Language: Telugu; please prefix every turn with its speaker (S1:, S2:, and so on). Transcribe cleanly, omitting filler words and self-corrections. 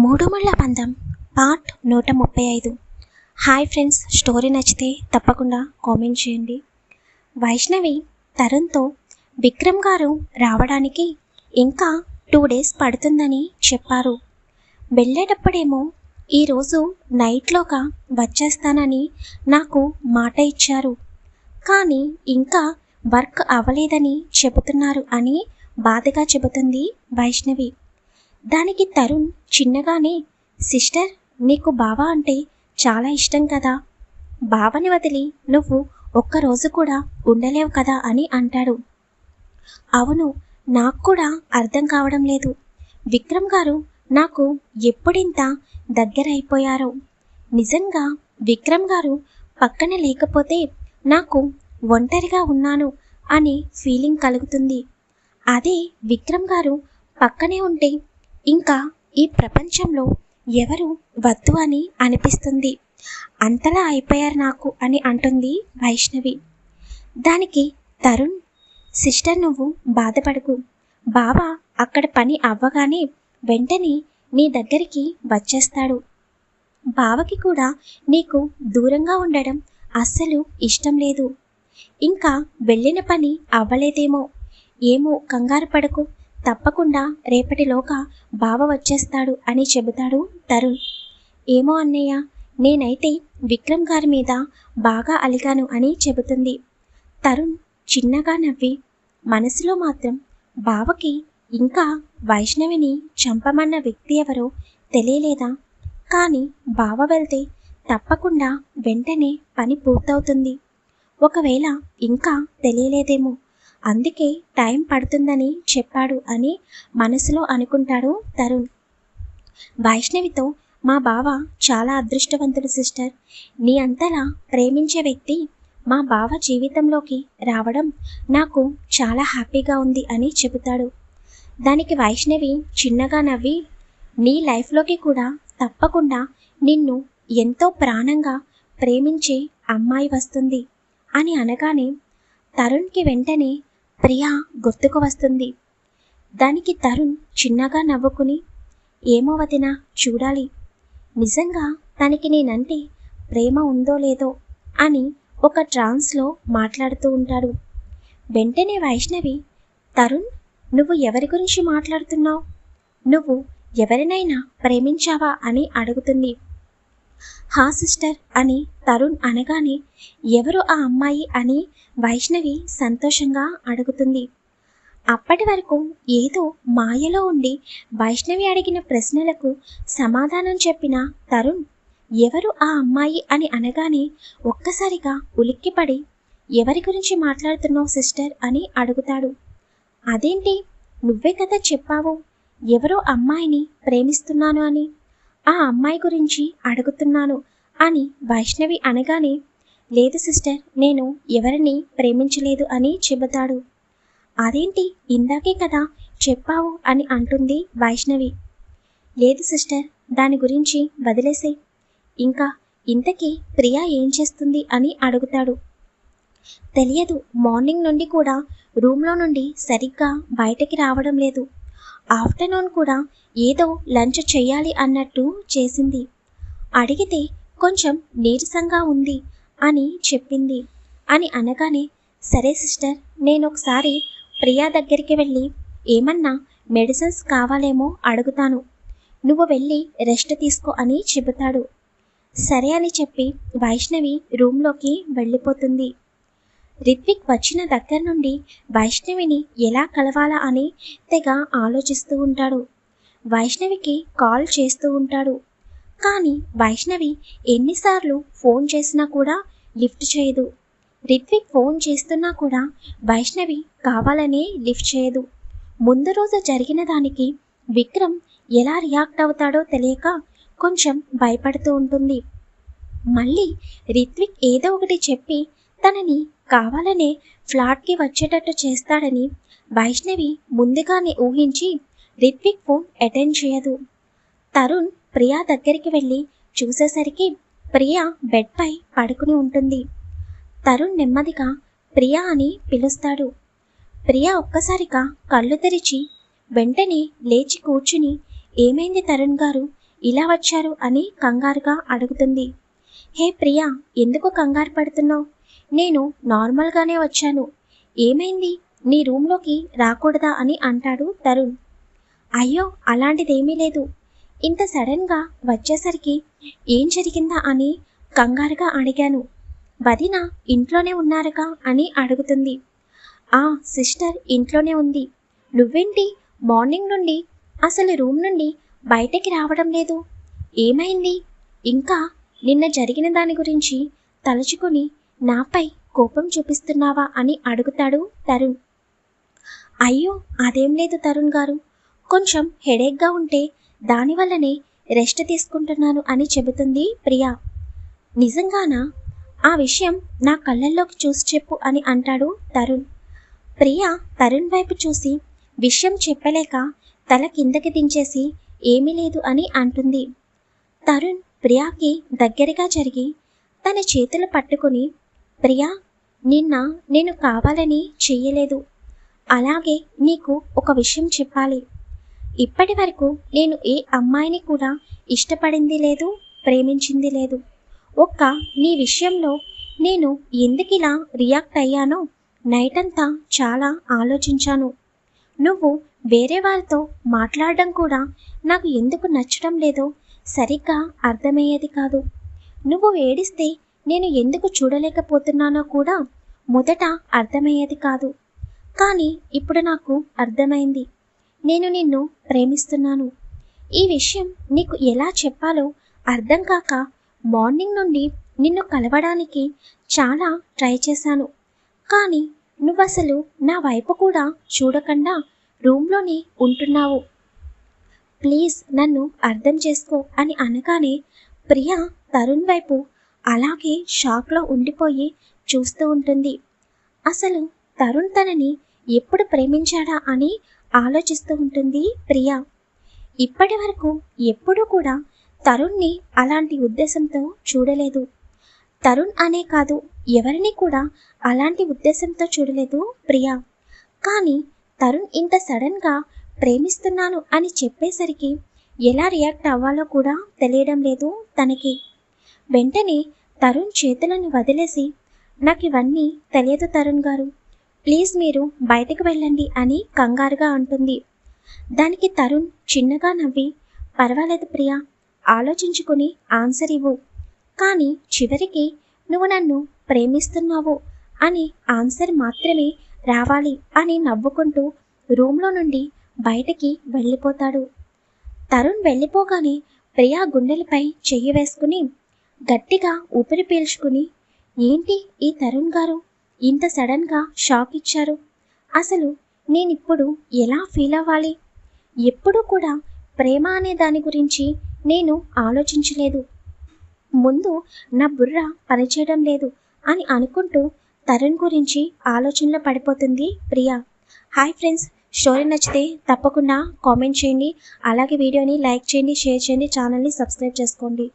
S1: మూడు ముళ్ళ బంధం పార్ట్ 135. హాయ్ ఫ్రెండ్స్, స్టోరీ నచ్చితే తప్పకుండా కామెంట్ చేయండి. వైష్ణవి తరుణ్తో విక్రమ్ గారు రావడానికి ఇంకా 2 days పడుతుందని చెప్పారు. వెళ్ళేటప్పుడేమో ఈరోజు నైట్లోగా వచ్చేస్తానని నాకు మాట ఇచ్చారు, కానీ ఇంకా వర్క్ అవ్వలేదని చెబుతున్నారు అని బాధగా చెబుతుంది వైష్ణవి. దానికి తరుణ్ చిన్నగానే, సిస్టర్ నీకు బావ అంటే చాలా ఇష్టం కదా, బావని వదిలి నువ్వు ఒక్కరోజు కూడా ఉండలేవు కదా అని అంటాడు. అవును, నాకు కూడా అర్థం కావడం లేదు. విక్రమ్ గారు నాకు ఎప్పుడింత దగ్గర అయిపోయారో. నిజంగా విక్రమ్ గారు పక్కన లేకపోతే నాకు ఒంటరిగా ఉన్నాను అని ఫీలింగ్ కలుగుతుంది. అదే విక్రమ్ గారు పక్కనే ఉంటే ఇంకా ఈ ప్రపంచంలో ఎవరు వద్దు అని అనిపిస్తుంది. అంతలా అయిపోయారు నాకు అని అంటుంది వైష్ణవి. దానికి తరుణ్, సిస్టర్ నువ్వు బాధపడకు, బావ అక్కడ పని అవ్వగానే వెంటనే నీ దగ్గరికి వచ్చేస్తాడు. బావకి కూడా నీకు దూరంగా ఉండడం అస్సలు ఇష్టం లేదు. ఇంకా వెళ్ళిన పని అవ్వలేదేమో, ఏమో కంగారు పడకు, తప్పకుండా రేపటిలోగా బావ వచ్చేస్తాడు అని చెబుతాడు తరుణ్. ఏమో అన్నయ్య, నేనైతే విక్రమ్ గారి మీద బాగా అలిగాను అని చెబుతుంది. తరుణ్ చిన్నగా నవ్వి, మనసులో మాత్రం బావకి ఇంకా వైష్ణవిని చంపమన్న వ్యక్తి ఎవరో తెలియలేదా, కానీ బావ వెళ్తే తప్పకుండా వెంటనే పని పూర్తవుతుంది. ఒకవేళ ఇంకా తెలియలేదేమో, అందుకే టైం పడుతుందని చెప్పాడు అని మనసులో అనుకుంటాడు తరుణ్. వైష్ణవితో, మా బావ చాలా అదృష్టవంతుడు సిస్టర్, నీ అంతలా ప్రేమించే వ్యక్తి మా బావ జీవితంలోకి రావడం నాకు చాలా హ్యాపీగా ఉంది అని చెబుతాడు. దానికి వైష్ణవి చిన్నగా నవ్వి, నీ లైఫ్లోకి కూడా తప్పకుండా నిన్ను ఎంతో ప్రాణంగా ప్రేమించే అమ్మాయి వస్తుంది అని అనగానే తరుణ్కి వెంటనే ప్రియా గుర్తుకు వస్తుంది. దానికి తరుణ్ చిన్నగా నవ్వుకుని, ఏమో వదినా, చూడాలి, నిజంగా తనకి నేనంటే ప్రేమ ఉందో లేదో అని ఒక ట్రాన్స్లో మాట్లాడుతూ ఉంటాడు. వెంటనే వైష్ణవి, తరుణ్ నువ్వు ఎవరి గురించి మాట్లాడుతున్నావు, నువ్వు ఎవరినైనా ప్రేమించావా అని అడుగుతుంది. హా సిస్టర్ అని తరుణ్ అనగానే, ఎవరు ఆ అమ్మాయి అని వైష్ణవి సంతోషంగా అడుగుతుంది. అప్పటి వరకు ఏదో మాయలో ఉండి వైష్ణవి అడిగిన ప్రశ్నలకు సమాధానం చెప్పిన తరుణ్, ఎవరు ఆ అమ్మాయి అని అనగానే ఒక్కసారిగా ఉలిక్కిపడి, ఎవరి గురించి మాట్లాడుతున్నావు సిస్టర్ అని అడుగుతాడు. అదేంటి, నువ్వే కదా చెప్పావు ఎవరో అమ్మాయిని ప్రేమిస్తున్నాను అని, ఆ అమ్మాయి గురించి అడుగుతున్నాను అని వైష్ణవి అనగానే, లేదు సిస్టర్, నేను ఎవరిని ప్రేమించలేదు అని చెబుతాడు. అదేంటి, ఇందాకే కదా చెప్పావు అని అంటుంది వైష్ణవి. లేదు సిస్టర్, దాని గురించి వదిలేసే, ఇంకా ఇంతకీ ప్రియా ఏం చేస్తుంది అని అడుగుతాడు. తెలియదు, మార్నింగ్ నుండి కూడా రూమ్లో నుండి సరిగ్గా బయటకి రావడం లేదు. ఆఫ్టర్నూన్ కూడా ఏదో లంచ్ చెయ్యాలి అన్నట్టు చేసింది. అడిగితే కొంచెం నీరసంగా ఉంది అని చెప్పింది అని అనగానే, సరే సిస్టర్, నేను ఒకసారి ప్రియా దగ్గరికి వెళ్ళి ఏమన్నా మెడిసిన్స్ కావాలేమో అడుగుతాను, నువ్వు వెళ్ళి రెస్ట్ తీసుకో అని చెబుతాడు. సరే అని చెప్పి వైష్ణవి రూమ్లోకి వెళ్ళిపోతుంది. రిత్విక్ వచ్చిన దగ్గర నుండి వైష్ణవిని ఎలా కలవాలా అని తెగ ఆలోచిస్తూ ఉంటాడు. వైష్ణవికి కాల్ చేస్తూ ఉంటాడు, కానీ వైష్ణవి ఎన్నిసార్లు ఫోన్ చేసినా కూడా లిఫ్ట్ చేయదు. రిత్విక్ ఫోన్ చేస్తున్నా కూడా వైష్ణవి కావాలనే లిఫ్ట్ చేయదు. ముందు రోజు జరిగిన దానికి విక్రమ్ ఎలా రియాక్ట్ అవుతాడో తెలియక కొంచెం భయపడుతూ ఉంటుంది. మళ్ళీ రిత్విక్ ఏదో ఒకటి చెప్పి తనని కావాలనే ఫ్లాట్కి వచ్చేటట్టు చేస్తాడని వైష్ణవి ముందుగానే ఊహించి రిత్విక్ ఫోన్ అటెండ్ చేయదు. తరుణ్ ప్రియా దగ్గరికి వెళ్ళి చూసేసరికి ప్రియా బెడ్పై పడుకుని ఉంటుంది. తరుణ్ నెమ్మదిగా ప్రియా అని పిలుస్తాడు. ప్రియా ఒక్కసారిగా కళ్ళు తెరిచి వెంటనే లేచి కూర్చుని, ఏమైంది తరుణ్ గారు, ఇలా వచ్చారు అని కంగారుగా అడుగుతుంది. హే ప్రియా, ఎందుకు కంగారు పడుతున్నావు? నేను నార్మల్గానే వచ్చాను. ఏమైంది? నీ రూమ్లోకి రాకూడదా అని అంటాడు తరుణ్. అయ్యో, అలాంటిదేమీ లేదు. ఇంత సడన్గా వచ్చేసరికి ఏం జరిగిందా అని కంగారుగా అడిగాను. వదిన ఇంట్లోనే ఉన్నారుగా అని అడుగుతుంది. ఆ సిస్టర్ ఇంట్లోనే ఉంది. నువ్వేంటి మార్నింగ్ నుండి అసలు రూమ్ నుండి బయటకి రావడం లేదు? ఏమైంది? ఇంకా నిన్న జరిగిన దాని గురించి తలుచుకుని నాపై కోపం చూపిస్తున్నావా అని అడుగుతాడు తరుణ్. అయ్యో, అదేం లేదు తరుణ్ గారు. కొంచెం హెడేక్గా ఉంటే దానివల్లనే రెస్ట్ తీసుకుంటున్నాను అని చెబుతుంది ప్రియా. నిజంగానా? ఆ విషయం నా కళ్ళల్లోకి చూసి చెప్పు అని అంటాడు తరుణ్. ప్రియా తరుణ్ వైపు చూసి విషయం చెప్పలేక తల కిందకి దించేసి ఏమీ లేదు అని అంటుంది. తరుణ్ ప్రియాకి దగ్గరగా జరిగి తన చేతులు పట్టుకుని, ప్రియా, నిన్న నేను కావాలని చెయ్యలేదు. అలాగే నీకు ఒక విషయం చెప్పాలి. ఇప్పటి వరకు నేను ఏ అమ్మాయిని కూడా ఇష్టపడింది లేదు, ప్రేమించింది లేదు. ఒక్క నీ విషయంలో నేను ఎందుకిలా రియాక్ట్ అయ్యానో నైట్ అంతా చాలా ఆలోచించాను. నువ్వు వేరే వాళ్ళతో మాట్లాడడం కూడా నాకు ఎందుకు నచ్చడం లేదో సరిగ్గా అర్థమయ్యేది కాదు. నువ్వు ఏడిస్తే నేను ఎందుకు చూడలేకపోతున్నానో కూడా మొదట అర్థమయ్యేది కాదు. కానీ ఇప్పుడు నాకు అర్థమైంది. నేను నిన్ను ప్రేమిస్తున్నాను. ఈ విషయం నీకు ఎలా చెప్పాలో అర్థం కాక మార్నింగ్ నుండి నిన్ను కలవడానికి చాలా ట్రై చేశాను. కానీ నువ్వసలు నా వైపు కూడా చూడకుండా రూమ్లోనే ఉంటున్నావు. ప్లీజ్ నన్ను అర్థం చేసుకో అని అనగానే ప్రియా తరుణ్ వైపు అలాగే షాక్లో ఉండిపోయి చూస్తూ ఉంటుంది. అసలు తరుణ్ తనని ఎప్పుడు ప్రేమించాడా అని ఆలోచిస్తూ ఉంటుంది ప్రియా. ఇప్పటి వరకు ఎప్పుడూ కూడా తరుణ్ని అలాంటి ఉద్దేశంతో చూడలేదు. తరుణ్ అనే కాదు, ఎవరిని కూడా అలాంటి ఉద్దేశంతో చూడలేదు ప్రియా. కానీ తరుణ్ ఇంత సడన్గా ప్రేమిస్తున్నాను అని చెప్పేసరికి ఎలా రియాక్ట్ అవ్వాలో కూడా తెలియడం లేదు తనకి. వెంటనే తరుణ్ చేతులను వదిలేసి, నాకు ఇవన్నీ తెలియదు తరుణ్ గారు, ప్లీజ్ మీరు బయటకు వెళ్ళండి అని కంగారుగా అంటుంది. దానికి తరుణ్ చిన్నగా నవ్వి, పర్వాలేదు ప్రియా, ఆలోచించుకుని ఆన్సర్ ఇవ్వు. కానీ చివరికి నువ్వు నన్ను ప్రేమిస్తున్నావు అని ఆన్సర్ మాత్రమే రావాలి అని నవ్వుకుంటూ రూమ్లో నుండి బయటికి వెళ్ళిపోతాడు. తరుణ్ వెళ్ళిపోగానే ప్రియా గుండెలపై చెయ్యి వేసుకుని గట్టిగా ఊపిరి పీల్చుకుని, ఏంటి ఈ తరుణ్ గారు ఇంత సడన్గా షాక్ ఇచ్చారు? అసలు నేనిప్పుడు ఎలా ఫీల్ అవ్వాలి? ఎప్పుడూ కూడా ప్రేమ అనే దాని గురించి నేను ఆలోచించలేదు. ముందు నా బుర్ర పనిచేయడం లేదు అని అనుకుంటూ తరుణ్ గురించి ఆలోచనలో పడిపోతుంది ప్రియా. హాయ్ ఫ్రెండ్స్, స్టోరీ నచ్చితే తప్పకుండా కామెంట్ చేయండి. అలాగే వీడియోని లైక్ చేయండి, షేర్ చేయండి, ఛానల్ని సబ్స్క్రైబ్ చేసుకోండి.